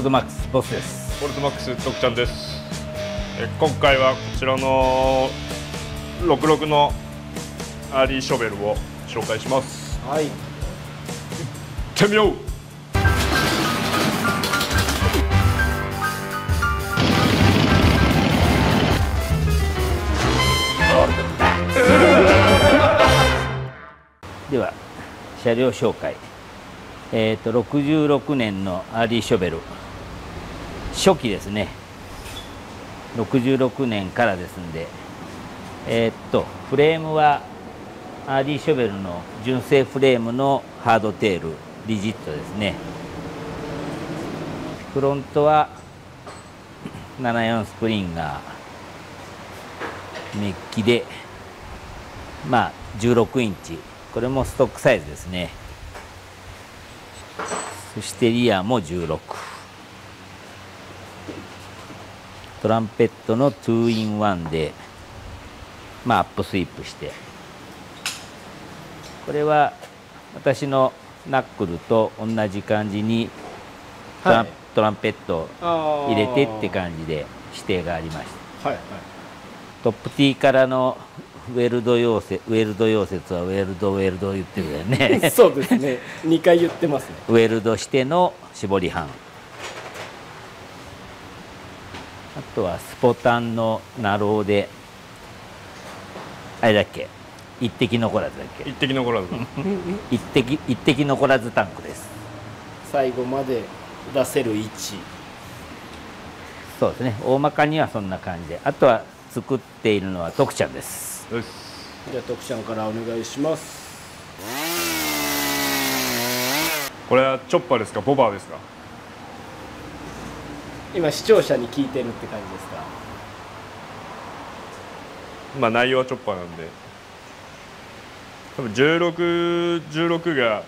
ルトマックスボスです。ボルトマックス徳ちゃんです。今回はこちらの66のアーリーショベルを紹介します。はい。行ってみよう。では車両紹介。66年のアーリーショベル初期ですね。66年からですんで、フレームはアーリーショベルの純正フレームのハードテールリジットですね。フロントは74スプリンガーメッキで、まあ16インチ、これもストックサイズですね。そしてリアも16、トランペットの 2-in-1 で、まあアップスイープして、これは私のナックルと同じ感じにトランペットを入れてって感じで指定がありました。はいはい。トップ T からのウェルド溶接はウェルド言ってるよね。そうですね。2回言ってますね。ウェルドしての絞り版、あとはスポタンのナローで、あれだっけ、一滴残らずだっけ。一滴残らず。一滴残らずタンクです。最後まで出せる位置。そうですね。大まかにはそんな感じで、あとは作っているのは徳ちゃんです。よし。じゃあ徳ちゃんからお願いします。これはチョッパーですか、ボバーですか。今視聴者に聞いてるって感じですか。まあ内容はチョッパーなんで、多分16が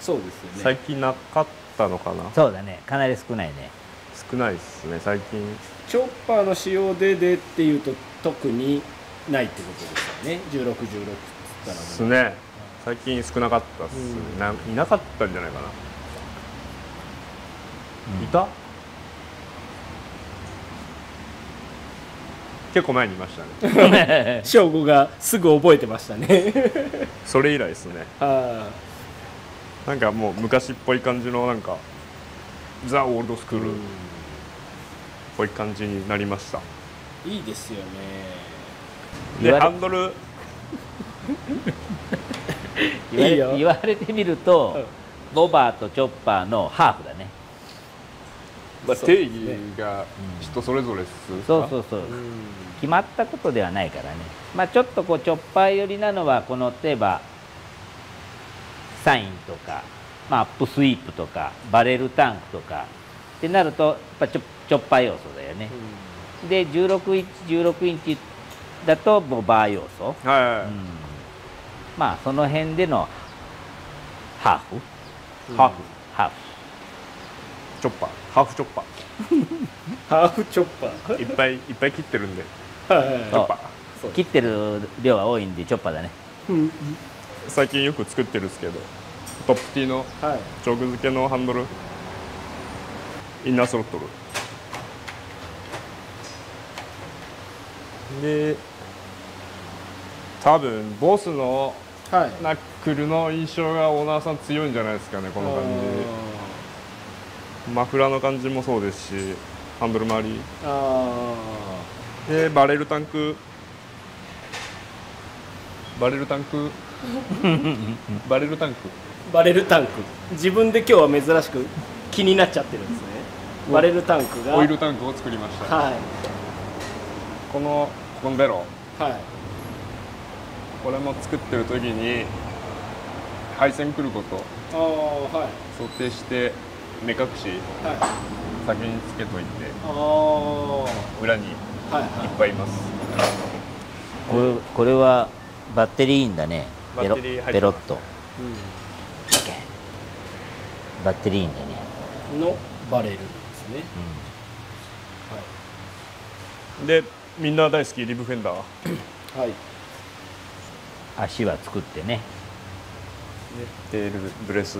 そうですよね。最近なかったのかな。そうだね。かなり少ないね。少ないですね最近。チョッパーの仕様でっていうと特にないってことですよね。16って言ったらですね。最近少なかったっすね。いなかったんじゃないかな。いた？結構前にいましたね。正吾がすぐ覚えてましたね。それ以来ですね。あなんかもう昔っぽい感じのなんかザ・オールドスクールっぽい感じになりました。いいですよね。でハンドル言われてみると、ボバーとチョッパーのハーフだね。定義が人それぞれですか。そう決まったことではないからね。まあちょっとこうチョッパー寄りなのは、この例えばサインとか、まあ、アップスイープとかバレルタンクとかってなると、やっぱチョッパー要素だよね。で16インチだとボバー要素、まあその辺でのハーフチョッパー、ハーフチョッパハーフチョッパーーいっぱい切ってるんでチョッパー切ってる量は多いんでチョッパーだね。最近よく作ってるんですけど、トップ T のチョーク付けのハンドル、インナースロットルで、多分ボスのナックルの印象がオーナーさん強いんじゃないですかね。この感じ、マフラーの感じもそうですし、ハンドル周りでバレルタンク自分で今日は珍しく気になっちゃってるんですね。バレルタンクがオイルタンクを作りました。このベロ、これも作ってる時に配線来ることを想定して目隠し先につけといて、裏にいっぱいいます。これはバッテリーいいんだね。バッテリー入ってます。ペロッと、バッテリーいいんだね。のバレルですね。でみんな大好きリブフェンダー、足は作ってね。テールブレス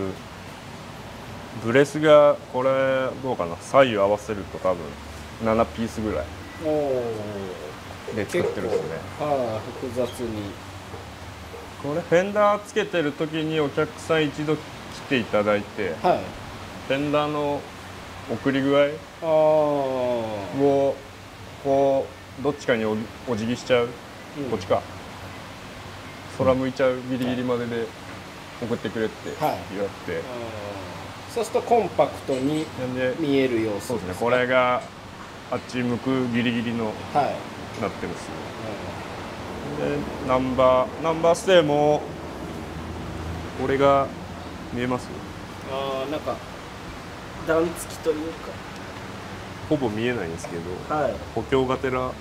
ブレスがこれどうかな、左右合わせると多分7ピースぐらいで作ってるんですね。複雑に。これフェンダーつけてる時にお客さん一度来ていただいて、はい、フェンダーの送り具合をこうどっちかにお辞儀しちゃう、こっちか空向いちゃうギリギリまでで送ってくれって言われて、そうするとコンパクトに見える様子。そうですね、これがあっち向くギリギリのなってるんですよ。でナンバーステーもこれが見えます？なんか段付きというかほぼ見えないんですけど、補強がてら、こ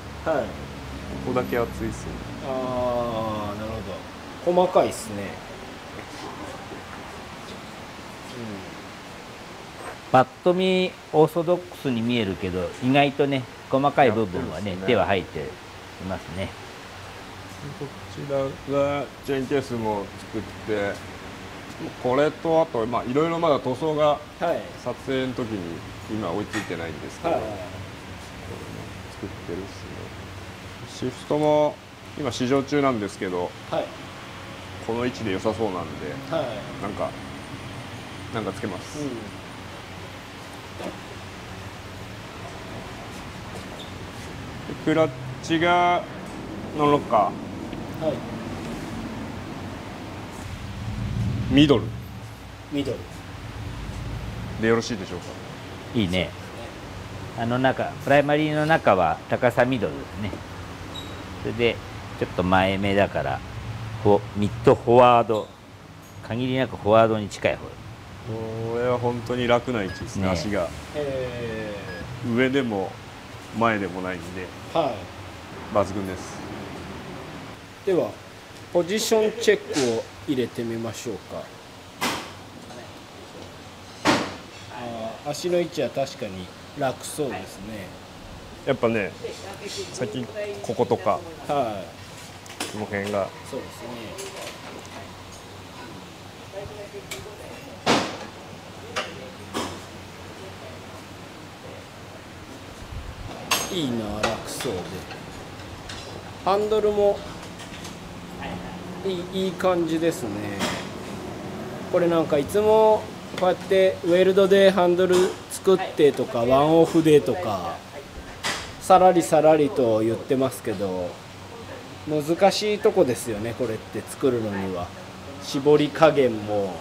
こだけ厚いですね。なるほど、細かいですね。パッと見オーソドックスに見えるけど、意外とね細かい部分はね手は入っていますね。こちらがチェーンケースも作って、これとあといろいろまだ塗装が撮影の時に今追いついてないんですけど、これも作ってるっすね。シフトも今試乗中なんですけど、この位置で良さそうなんで、なんかつけます。クラッチがノンロッカー、ミドルでよろしいでしょうか。いいね。プライマリーの中は高さミドルですね。それでちょっと前目だからミッドフォワード、限りなくフォワードに近い方。これは本当に楽な位置ですね。足が上でも前でもないんで、抜群です。ではポジションチェックを入れてみましょうか。足の位置は確かに楽そうですね。やっぱね、先こことか、この辺がそうですね。いいな、楽そうで。ハンドルもいい感じですね。これなんかいつもこうやってウェルドでハンドル作ってとかワンオフでとかさらりと言ってますけど、難しいとこですよね、これって作るのには。絞り加減も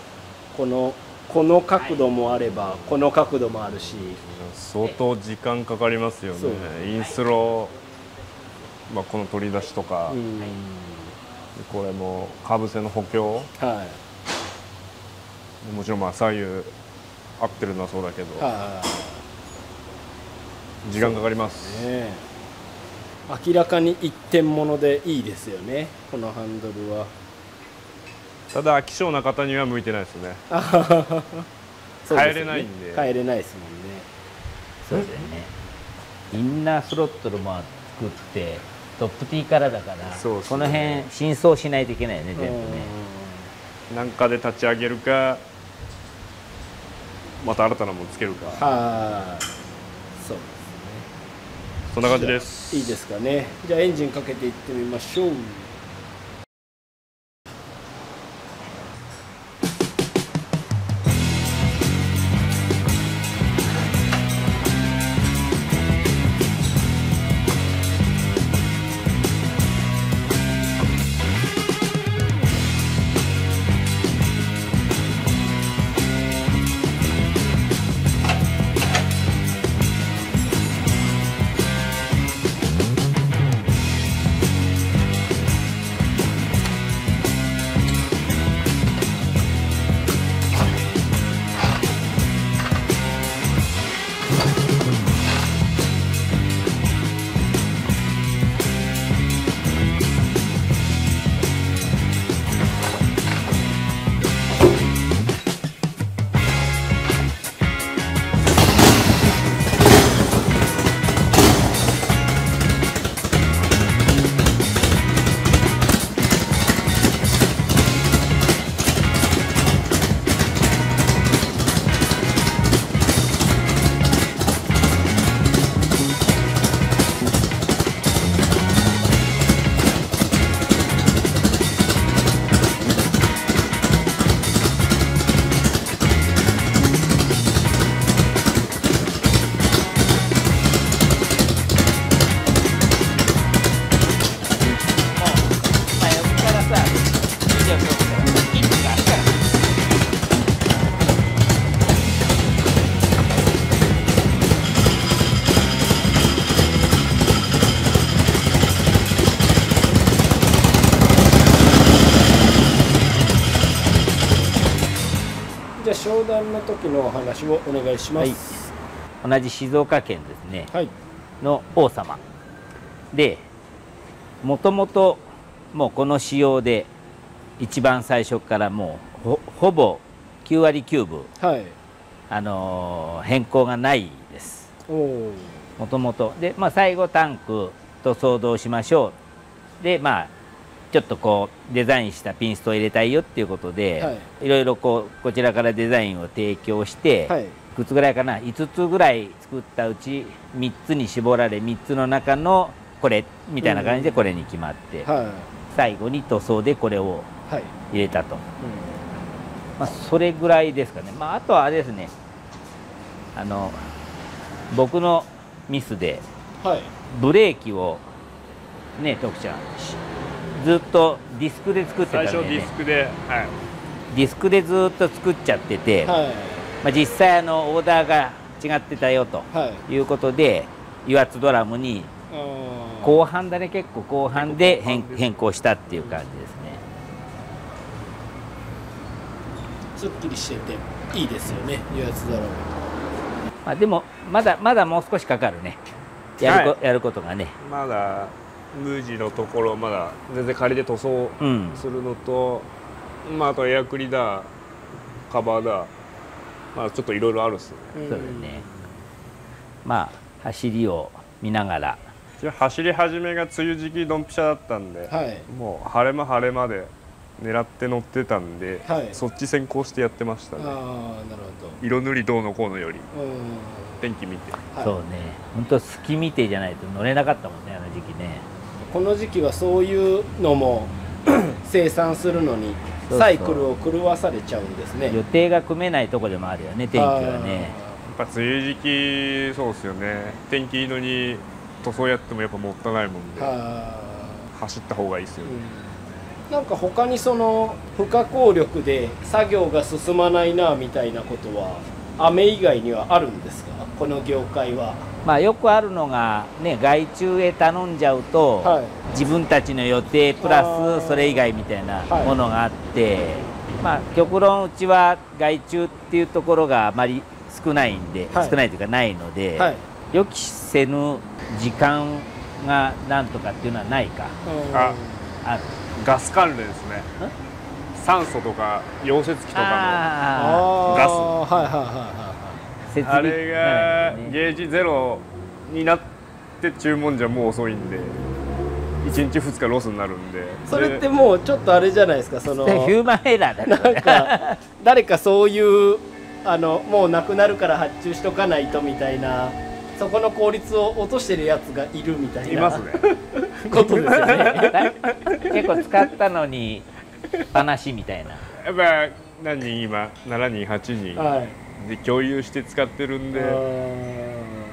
この角度もあればこの角度もあるし、相当時間かかりますよね。インスロ、この取り出しとか、これもかぶせの補強、もちろん左右合ってるのはそうだけど、時間かかります。明らかに一点物でいいですよね、このハンドルは。ただ飽き性な方には向いてないですね。変えれないんで。変えれないですもんね。そうだよね。インナースロットルも作ってトップ T からだから、この辺真相しないといけないよね、全部ね。なんかで立ち上げるか、また新たなものつけるか。そうですね。そんな感じです。いいですかね。じゃあエンジンかけていってみましょう。商談の時のお話をお願いします。同じ静岡県ですね、はい、の王様で、もともともうこの仕様で一番最初からもうほぼ9割9分、はい、変更がないです。もともとで、最後タンクと相同しましょうで、ちょっとこうデザインしたピンストを入れたいよっていうことで、はい、いろいろこちらからデザインを提供して、はい、いくつぐらいかな、5つぐらい作ったうち3つに絞られ、3つの中のこれみたいな感じでこれに決まって、はい、最後に塗装でこれを入れたと、それぐらいですかね。あとはあれですね、僕のミスで、はい、ブレーキをね、徳ちゃんずっとディスクで作ってたんで、ね、最初ディスクで、はい、ディスクでずっと作っちゃってて、はい、実際オーダーが違ってたよということで、油圧ドラムに後半だね、結構後半で変更したっていう感じですね。すっきりしてていいですよね、油圧ドラム。でもまだもう少しかかるね、やることがね。まだ無地のところまだ全然仮で塗装するのと、あとエアクリだカバーだ、ちょっといろいろあるっすね。そうですね。走りを見ながら、走り始めが梅雨時期ドンピシャだったんで、はい、もう晴れ間で狙って乗ってたんで、はい、そっち先行してやってましたね。なるほど。色塗りどうのこうのより天気見て、そうね、本当隙見てじゃないと乗れなかったもんね、あの時期ね。この時期はそういうのも生産するのにサイクルを狂わされちゃうんですね。予定が組めないとこでもあるよね、天気はね。やっぱ梅雨時期そうですよね。天気いいのに塗装やってもやっぱもったいないもんで、走った方がいいですよね。なんか他にその不可抗力で作業が進まないなみたいなことは雨以外にはあるんですか、この業界は。よくあるのがね、外注へ頼んじゃうと、はい、自分たちの予定プラスそれ以外みたいなものがあって、極論うちは外注っていうところがあまり少ないんで、少ないというかないので、予期せぬ時間がなんとかっていうのはないか。ある。ガス関連ですね。酸素とか溶接機とかのガス、あれがゲージゼロになって注文じゃもう遅いんで、1日2日ロスになるんで。それってもうちょっとあれじゃないですか、そのヒューマンエラーだね。なんか誰かそういうもうなくなるから発注しとかないとみたいな、そこの効率を落としてるやつがいるみたいな。いますね。ことですよね。結構使ったのに話みたいな。やっぱ何人今7人8人、はい、で共有して使ってるんで、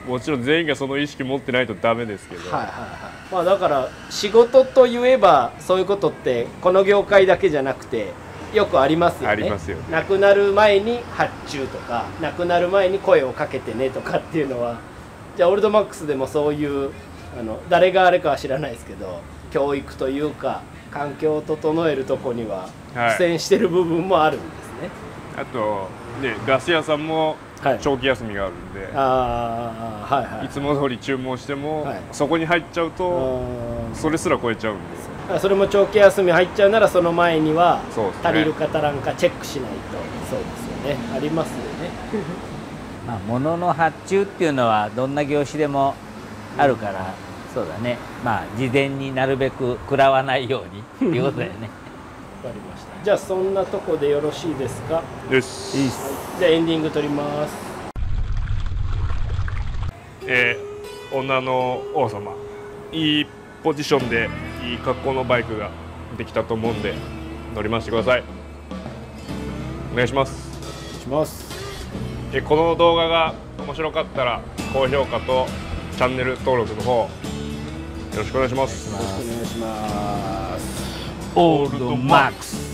もちろん全員がその意識持ってないとダメですけど、だから仕事といえばそういうことってこの業界だけじゃなくてよくありますよね。ありますよね。亡くなる前に発注とか、亡くなる前に声をかけてねとかっていうのは、じゃあオールドマックスでもそういう誰があれかは知らないですけど、教育というか環境を整えるとこには苦戦してる部分もあるんですね。あとね、ガス屋さんも長期休みがあるんで、いつも通り注文しても、そこに入っちゃうとそれすら超えちゃうんで、それも長期休み入っちゃうならその前には足りるか足らんかチェックしないと。そうですよね、ありますよね。物の発注っていうのはどんな業種でもあるから、そうだね、事前になるべく食らわないようにっていうことだよね。わかりました。じゃあそんなとこでよろしいですか。よし、じゃあエンディング撮ります。女の王様、いいポジションでいい格好のバイクができたと思うんで乗りましてください。お願いします。お願いします。この動画が面白かったら高評価とチャンネル登録の方よろしくお願いします。よろしくお願いします。オールドマックス。